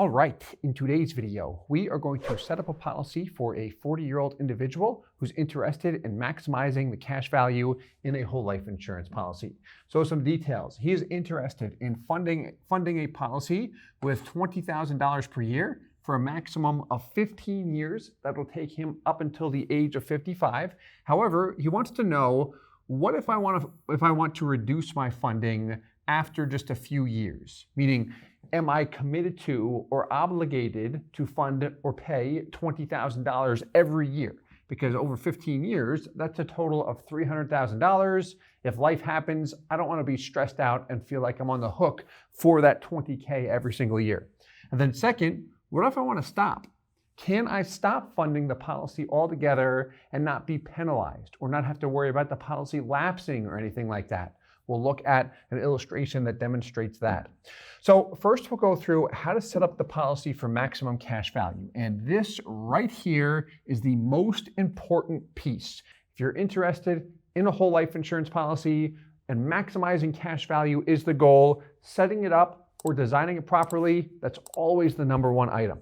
All right, in today's video, we are going to set up a policy for a 40-year-old individual who's interested in maximizing the cash value in a whole life insurance policy. So some details. He is interested in funding a policy with $20,000 per year for a maximum of 15 years. That will take him up until the age of 55. However, he wants to know, what if I want to reduce my funding after just a few years? Meaning, am I committed to or obligated to fund or pay $20,000 every year? Because over 15 years, that's a total of $300,000. If life happens, I don't want to be stressed out and feel like I'm on the hook for that $20K every single year. And then second, what if I want to stop? Can I stop funding the policy altogether and not be penalized or not have to worry about the policy lapsing or anything like that? We'll look at an illustration that demonstrates that. So first we'll go through how to set up the policy for maximum cash value. And this right here is the most important piece. If you're interested in a whole life insurance policy and maximizing cash value is the goal, setting it up or designing it properly, that's always the number one item.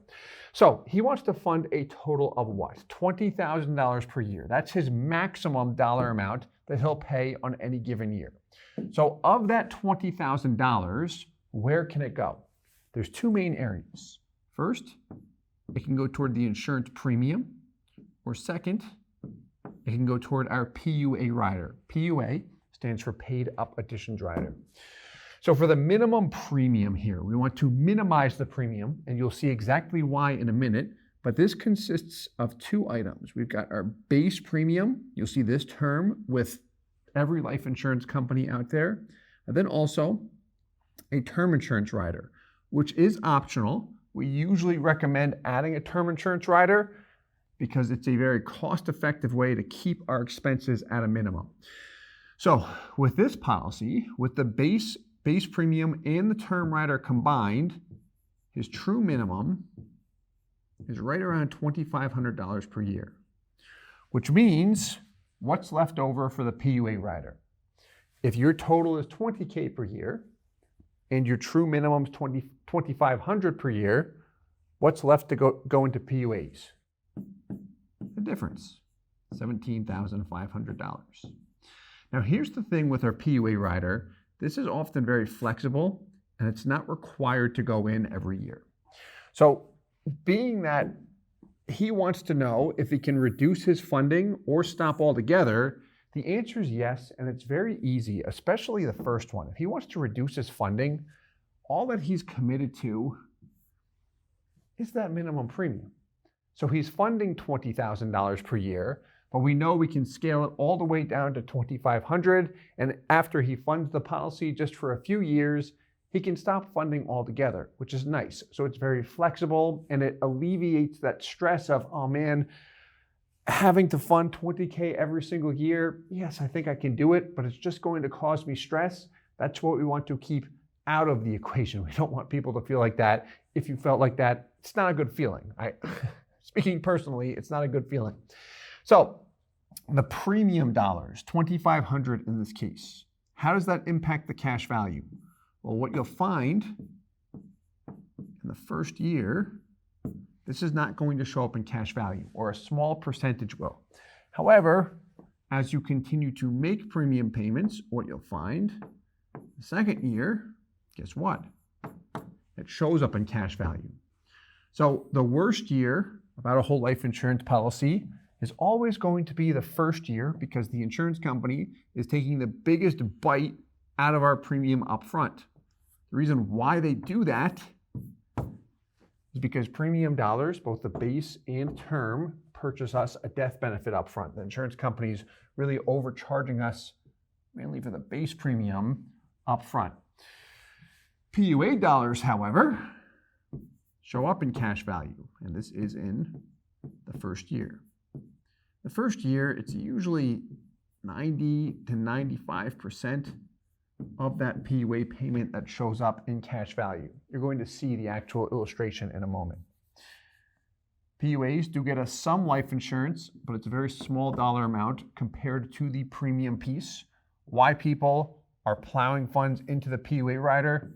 So he wants to fund a total of what? $20,000 per year. That's his maximum dollar amount that he'll pay on any given year. So of that $20,000, where can it go? There's two main areas. First, it can go toward the insurance premium, or second, it can go toward our PUA rider. PUA stands for Paid Up Additions Rider. So for the minimum premium here, we want to minimize the premium, and you'll see exactly why in a minute, but this consists of two items. We've got our base premium. You'll see this term with every life insurance company out there. And then also a term insurance rider, which is optional. We usually recommend adding a term insurance rider because it's a very cost-effective way to keep our expenses at a minimum. So with this policy, with the base premium and the term rider combined, his true minimum is right around $2,500 per year, which means what's left over for the PUA rider? If your total is $20K per year and your true minimum is $2,500 per year, what's left to go into PUAs? The difference, $17,500. Now here's the thing with our PUA rider. This is often very flexible and it's not required to go in every year. So being that he wants to know if he can reduce his funding or stop altogether, the answer is yes, and it's very easy, especially the first one. If he wants to reduce his funding, all that he's committed to is that minimum premium. So he's funding $20,000 per year, but we know we can scale it all the way down to $2,500, and after he funds the policy just for a few years, he can stop funding altogether, which is nice. So it's very flexible and it alleviates that stress of, oh man, having to fund $20K every single year. Yes, I think I can do it, but it's just going to cause me stress. That's what we want to keep out of the equation. We don't want people to feel like that. If you felt like that, it's not a good feeling. Speaking personally, it's not a good feeling. So the premium dollars, $2,500 in this case, how does that impact the cash value? Well, what you'll find in the first year, this is not going to show up in cash value, or a small percentage will. However, as you continue to make premium payments, what you'll find, the second year, guess what? It shows up in cash value. So the worst year about a whole life insurance policy is always going to be the first year, because the insurance company is taking the biggest bite out of our premium up front. The reason why they do that is because premium dollars, both the base and term, purchase us a death benefit up front. The insurance company's really overcharging us mainly for the base premium up front. PUA dollars, however, show up in cash value, and this is in the first year. The first year, it's usually 90 to 95% of that PUA payment that shows up in cash value. You're going to see the actual illustration in a moment. PUAs do get us some life insurance, but it's a very small dollar amount compared to the premium piece. Why people are plowing funds into the PUA rider?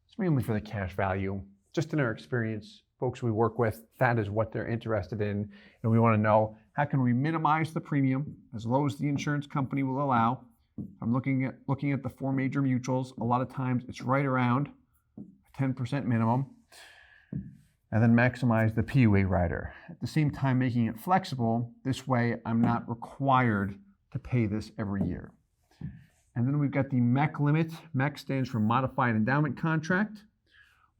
It's mainly for the cash value. just in our experience, folks we work with, that is what they're interested in. And we want to know, how can we minimize the premium as low as the insurance company will allow? I'm looking at the 4 major mutuals. A lot of times it's right around 10% minimum. And then maximize the PUA rider. At the same time, making it flexible. This way, I'm not required to pay this every year. And then we've got the MEC limit. MEC stands for Modified Endowment Contract.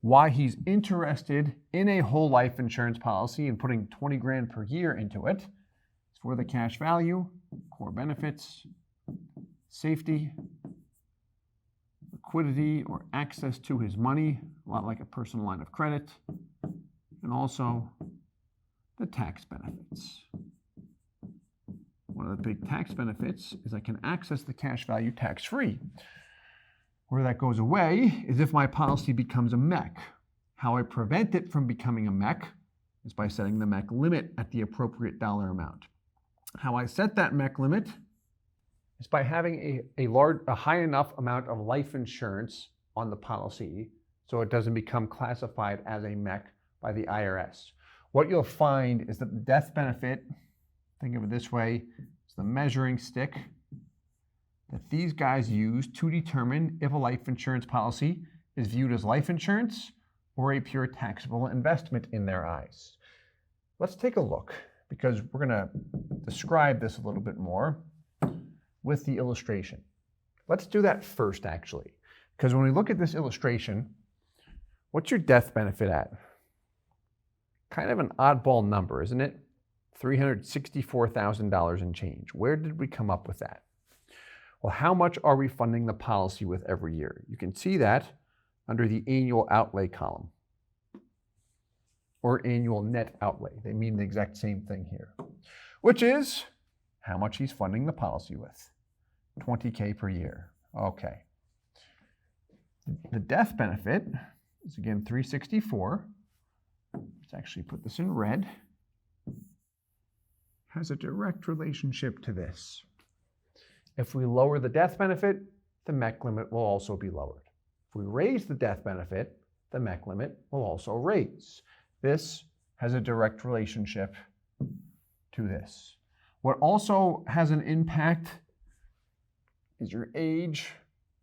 Why he's interested in a whole life insurance policy and putting 20 grand per year into it is for the cash value, core benefits, safety, liquidity or access to his money, a lot like a personal line of credit, and also the tax benefits. One of the big tax benefits is I can access the cash value tax-free. Where that goes away is if my policy becomes a MEC. How I prevent it from becoming a MEC is by setting the MEC limit at the appropriate dollar amount. How I set that MEC limit is by having a high enough amount of life insurance on the policy so it doesn't become classified as a MEC by the IRS. What you'll find is that the death benefit, think of it this way, is the measuring stick that these guys use to determine if a life insurance policy is viewed as life insurance or a pure taxable investment in their eyes. Let's take a look, because we're going to describe this a little bit more with the illustration. Let's do that first, actually, because when we look at this illustration, what's your death benefit at? Kind of an oddball number, isn't it? $364,000 and change. Where did we come up with that? Well, how much are we funding the policy with every year? You can see that under the annual outlay column or annual net outlay. They mean the exact same thing here, which is how much he's funding the policy with. $20K per year. Okay. The death benefit is again $364. Let's actually put this in red. Has a direct relationship to this. If we lower the death benefit, the MEC limit will also be lowered. If we raise the death benefit, the MEC limit will also raise. This has a direct relationship to this. What also has an impact is your age,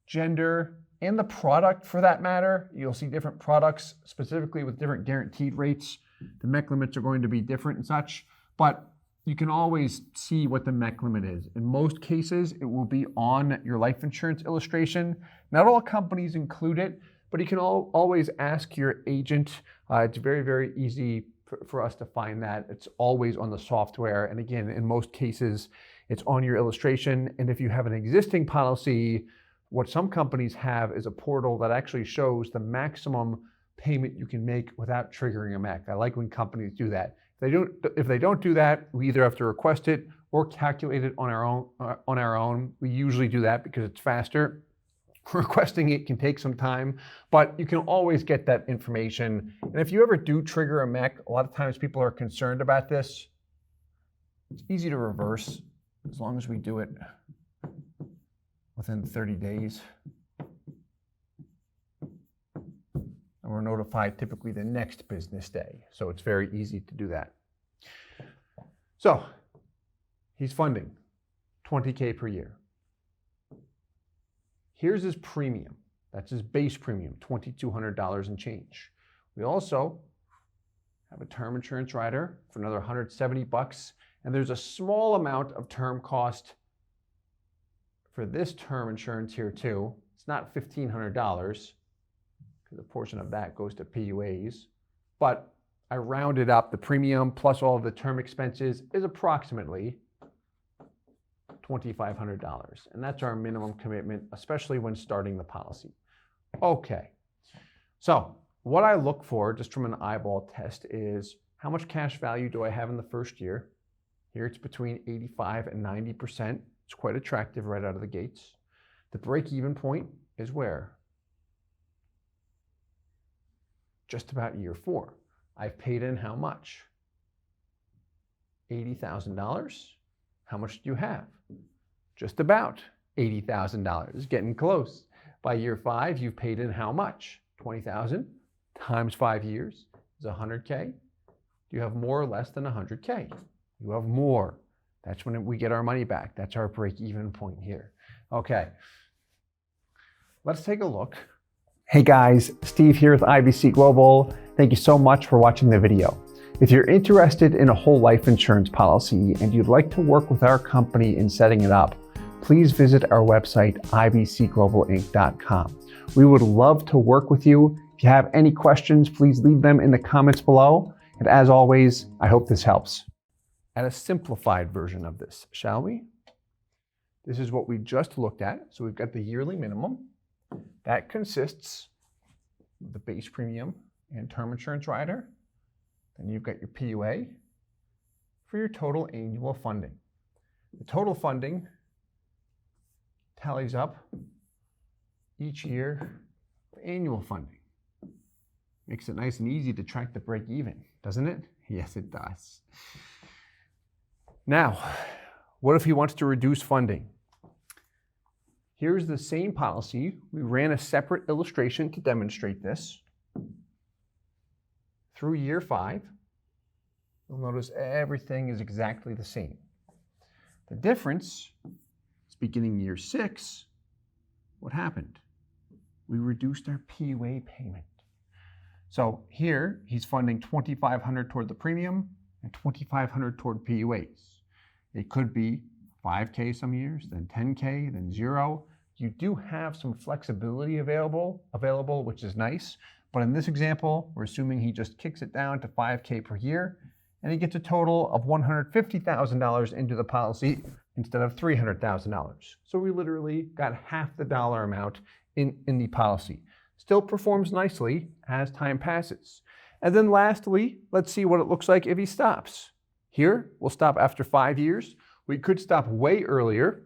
gender, and the product for that matter. You'll see different products specifically with different guaranteed rates. The MEC limits are going to be different and such, but you can always see what the MEC limit is. In most cases, it will be on your life insurance illustration. Not all companies include it, but you can always ask your agent. It's very, very easy for us to find that. It's always on the software. And again, in most cases, it's on your illustration. And if you have an existing policy, what some companies have is a portal that actually shows the maximum payment you can make without triggering a MEC. I like when companies do that. If they don't do that, we either have to request it or calculate it on our own. We usually do that because it's faster. Requesting it can take some time, but you can always get that information. And if you ever do trigger a MEC, a lot of times people are concerned about this. It's easy to reverse as long as we do it within 30 days. And we're notified typically the next business day. So it's very easy to do that. So he's funding $20K per year. Here's his premium. That's his base premium, $2,200 and change. We also have a term insurance rider for another $170. And there's a small amount of term cost for this term insurance here too. It's not $1,500 because a portion of that goes to PUAs, but I rounded up the premium plus all of the term expenses is approximately $2,500. And that's our minimum commitment, especially when starting the policy. Okay, so what I look for just from an eyeball test is how much cash value do I have in the first year? Here it's between 85 and 90%. It's quite attractive right out of the gates. The break-even point is where? Just about year 4. I've paid in how much? $80,000. How much do you have? Just about $80,000. Getting close. By year 5, you've paid in how much? $20,000. times 5 years is 100K. Do you have more or less than 100K? You have more. That's when we get our money back. That's our break-even point here. Okay, let's take a look. Hey guys, Steve here with IBC Global. Thank you so much for watching the video. If you're interested in a whole life insurance policy and you'd like to work with our company in setting it up, please visit our website, ibcglobalinc.com. We would love to work with you. If you have any questions, please leave them in the comments below. And as always, I hope this helps. At a simplified version of this, shall we? This is what we just looked at. So we've got the yearly minimum. That consists of the base premium and term insurance rider. Then you've got your PUA for your total annual funding. The total funding tallies up each year for annual funding. Makes it nice and easy to track the break even, doesn't it? Yes, it does. Now, what if he wants to reduce funding? Here's the same policy. We ran a separate illustration to demonstrate this. Through year 5, you'll notice everything is exactly the same. The difference is beginning year 6, what happened? We reduced our PUA payment. So here, he's funding $2,500 toward the premium and $2,500 toward PUAs. It could be 5K some years, then 10K, then 0. You do have some flexibility available, which is nice. But in this example, we're assuming he just kicks it down to 5K per year, and he gets a total of $150,000 into the policy instead of $300,000. So we literally got half the dollar amount in the policy. Still performs nicely as time passes. And then lastly, let's see what it looks like if he stops. Here, we'll stop after 5 years. We could stop way earlier,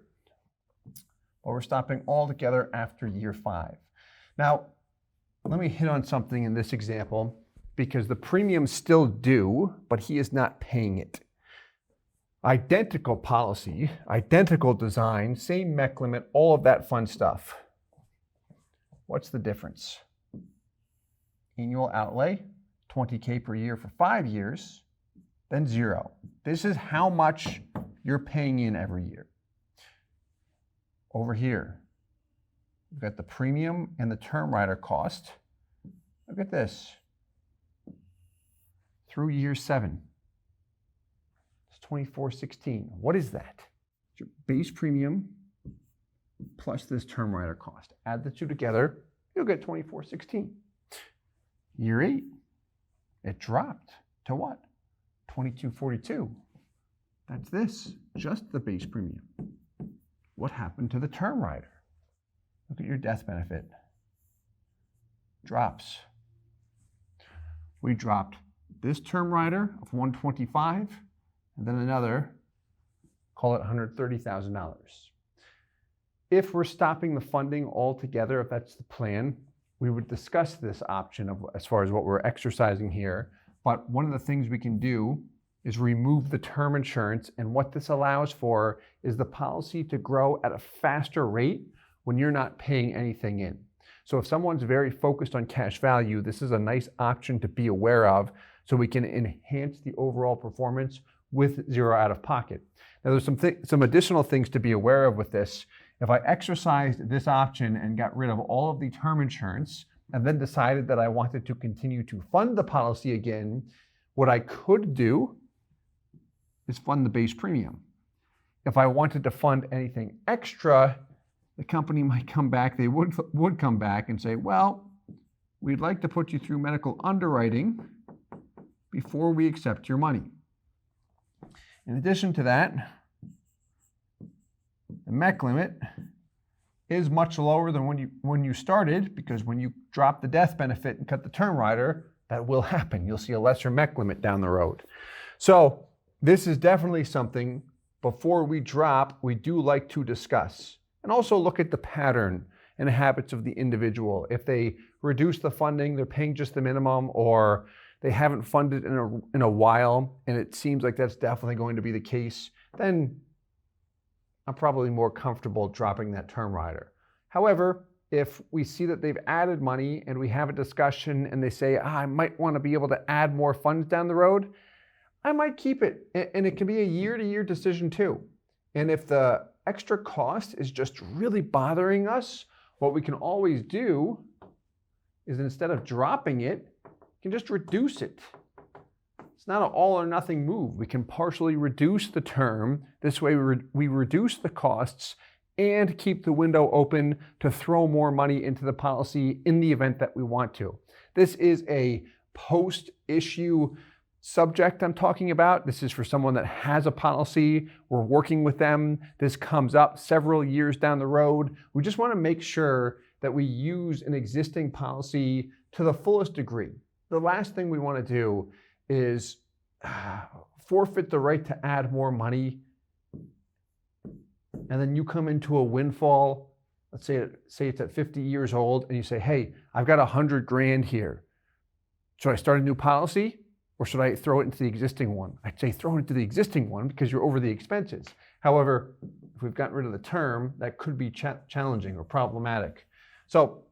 but we're stopping altogether after year 5. Now, let me hit on something in this example because the premium's still due, but he is not paying it. Identical policy, identical design, same MEC limit, all of that fun stuff. What's the difference? Annual outlay, 20K per year for 5 years, then 0. This is how much you're paying in every year. Over here, we've got the premium and the term rider cost. Look at this. Through year 7, it's $2,416. What is that? It's your base premium plus this term rider cost. Add the two together, you'll get $2,416. Year 8, it dropped to what? $2,242. That's this, just the base premium. What happened to the term rider? Look at your death benefit. Drops. We dropped this term rider of $125, and then another, call it $130,000. If we're stopping the funding altogether, if that's the plan, we would discuss this option as far as what we're exercising here. But one of the things we can do is remove the term insurance, and what this allows for is the policy to grow at a faster rate when you're not paying anything in. So if someone's very focused on cash value, this is a nice option to be aware of so we can enhance the overall performance with 0 out of pocket. Now there's some additional things to be aware of with this. If I exercised this option and got rid of all of the term insurance and then decided that I wanted to continue to fund the policy again, what I could do is fund the base premium. If I wanted to fund anything extra, the company might come back, they would come back and say, well, we'd like to put you through medical underwriting before we accept your money. In addition to that, the MEC limit is much lower than when you started, because when you drop the death benefit and cut the term rider, that will happen. You'll see a lesser MEC limit down the road. So this is definitely something, before we drop, we do like to discuss. And also look at the pattern and the habits of the individual. If they reduce the funding, they're paying just the minimum, or they haven't funded in a while, and it seems like that's definitely going to be the case, then I'm probably more comfortable dropping that term rider. However, if we see that they've added money and we have a discussion and they say, I might want to be able to add more funds down the road, I might keep it. And it can be a year-to-year decision too. And if the extra cost is just really bothering us, what we can always do is instead of dropping it, we can just reduce it. It's not an all or nothing move. We can partially reduce the term. This way we reduce the costs and keep the window open to throw more money into the policy in the event that we want to. This is a post-issue subject I'm talking about. This is for someone that has a policy. We're working with them. This comes up several years down the road. We just want to make sure that we use an existing policy to the fullest degree. The last thing we want to do is forfeit the right to add more money, and then you come into a windfall. Let's say it's at 50 years old, and you say, hey, I've got 100 grand here. Should I start a new policy, or should I throw it into the existing one? I'd say throw it into the existing one because you're over the expenses. However, if we've gotten rid of the term, that could be challenging or problematic. So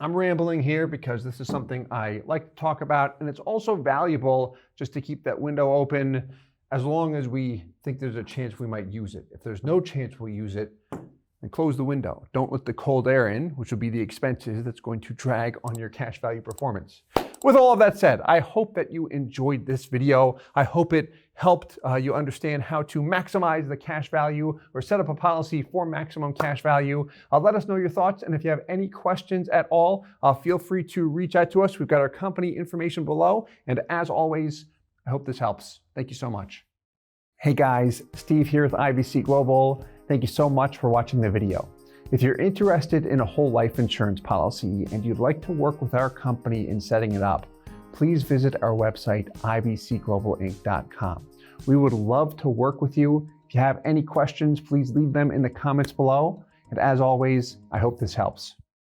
I'm rambling here because this is something I like to talk about, and it's also valuable just to keep that window open as long as we think there's a chance we might use it. If there's no chance we'll use it, then close the window. Don't let the cold air in, which will be the expenses that's going to drag on your cash value performance. With all of that said, I hope that you enjoyed this video. I hope it helped you understand how to maximize the cash value or set up a policy for maximum cash value. Let us know your thoughts, and if you have any questions at all, feel free to reach out to us. We've got our company information below, and as always, I hope this helps. Thank you so much. Hey guys, Steve here with IBC Global. Thank you so much for watching the video. If you're interested in a whole life insurance policy and you'd like to work with our company in setting it up, please visit our website, ibcglobalinc.com. We would love to work with you. If you have any questions, please leave them in the comments below. And as always, I hope this helps.